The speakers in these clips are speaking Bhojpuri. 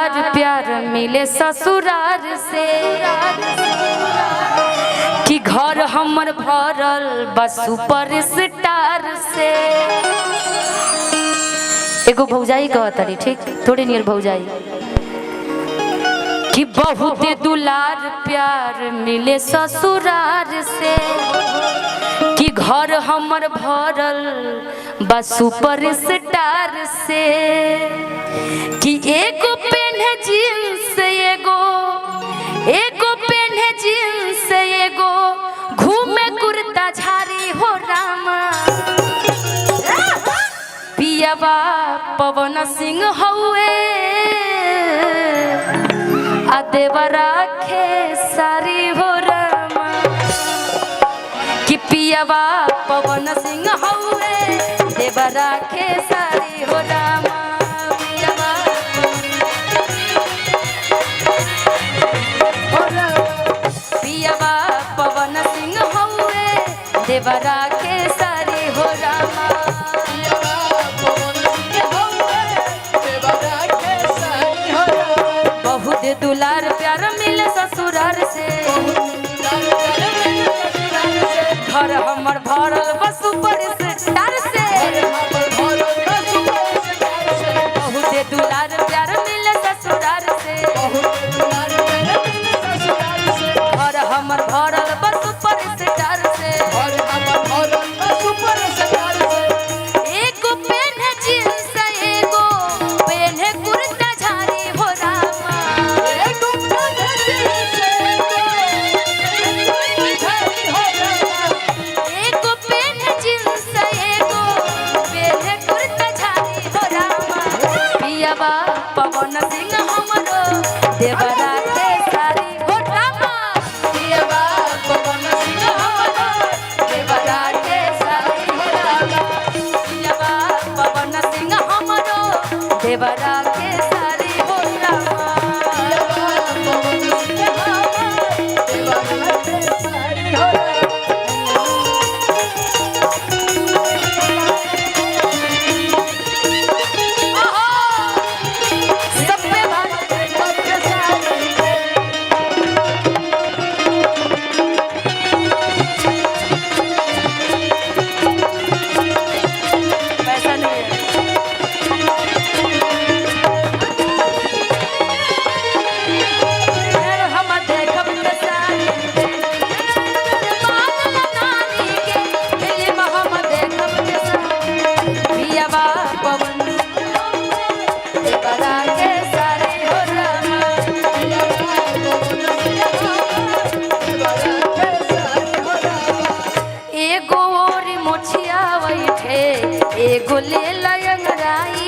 प्यार मिले ससुरार से कि घर हमर भरल बस सुपर स्टार से। एगो भौजाई कहतरी, ठीक थोड़ी नियर भौजाई, कि बहुत दुलार प्यार मिले ससुरार से कि घर हमर भरल बस सुपर स्टार से। कि एगो पेन है जींस एगो पेन है जींस एगो घूमे कुर्ता झारी हो रामा। पियाबा पवन सिंह हउए आ देवरा खेसारी हो रामा। कि पियाबा पवन सिंह हउए देवरा खेसारी हो रामा। देवरा खेसारी हो रामा। बहुत दुलार प्यार मिले ससुरार से घर हमर भरल बस सुपर स्टार से। बहुत दुलार प्यार मिले ससुरार से घर हमर भरल बस सुपर स्टार से। एगो पेन है जींस एगो पेन है कुर्ता झारी हो रामा। एगो पेन है जींस एगो पेन है कुर्ता झारी हो रामा। पियाबा पवन सिंह हमरो देवरा खेसारी हो रामा। पियाबा पवन सिंह हमरो देवरा खेसारी हो रामा। पियाबा पवन सिंह हमरो देवरा खेसारी हो रामा। सब पे पैसा नहीं है। हम देखब सारी बादल नानी के फिल्म हम देखब सारी। पियाबा पवन देवरा खेसारी हो रामा। एगो और मोछिया बैठे एगो ले लयंगराई।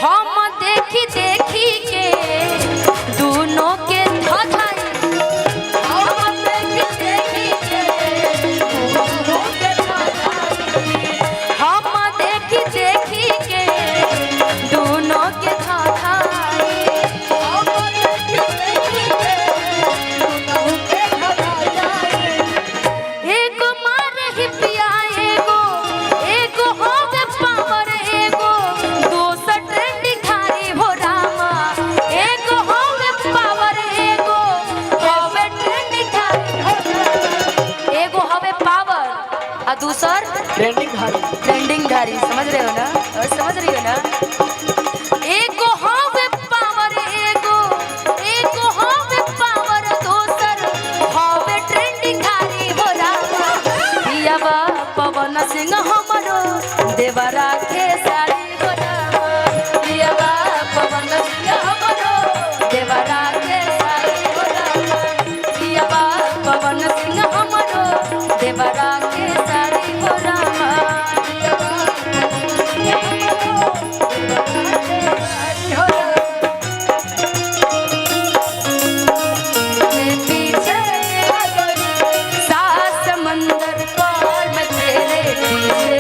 हम देखी देखी के दोनों के धधाई। हम देखी देखी के दोनों के धधाई। हम देखी देखी के दोनों के धधाई। एगो मारे ही पिया एगो होवे पावर एगो दोसर ट्रेंडिंग खारी हो रामा। एगो होवे पावर एगो होवे ट्रेंडिंग खारी। एगो होवे पावर आ दूसर ट्रेंडिंग धारी। समझ रहे हो ना? और समझ रही हो ना? एगो होवे पावर एगो होवे पावर दोसर होवे ट्रेंडिंग खारी हो रामा। पियाबा पवन सिंह हमरो देवरा खेसारी हो रामा। पियाबा पवन सिंह हमरो देवरा खेसारी हो रामा। पियाबा पवन सिंह हमरो देवरा खेसारी हो रामा। पीछे सात समंदर पार में तेरे पीछे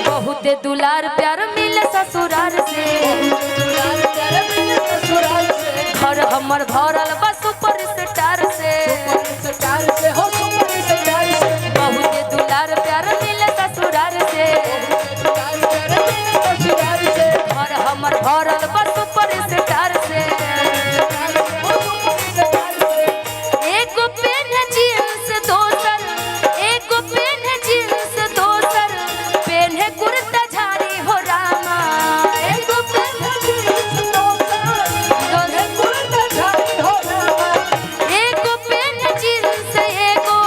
बहुते दुलार प्यार मिले ससुराल से, घर हमर भरल बा सुपर स्टार से। बहुते दुलार प्यार मिले ससुराल से, घर हमर भरल बा सुपर स्टार से। एगो पेन जींस दोसर, एगो पेन जींस दोसर पेन कुर्ता झाड़ी हो रामा। एगो पेन जींस दोसर कुर्ता झाड़ी हो रामा। एगो पेन जींस एगो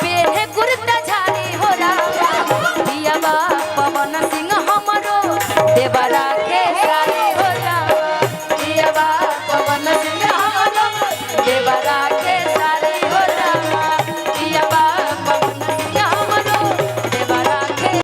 पेन कुर्ता झाड़ी हो रामा। दिया बा पवन सिंह हमरो देवरा के सारी हो रामा। दिया बा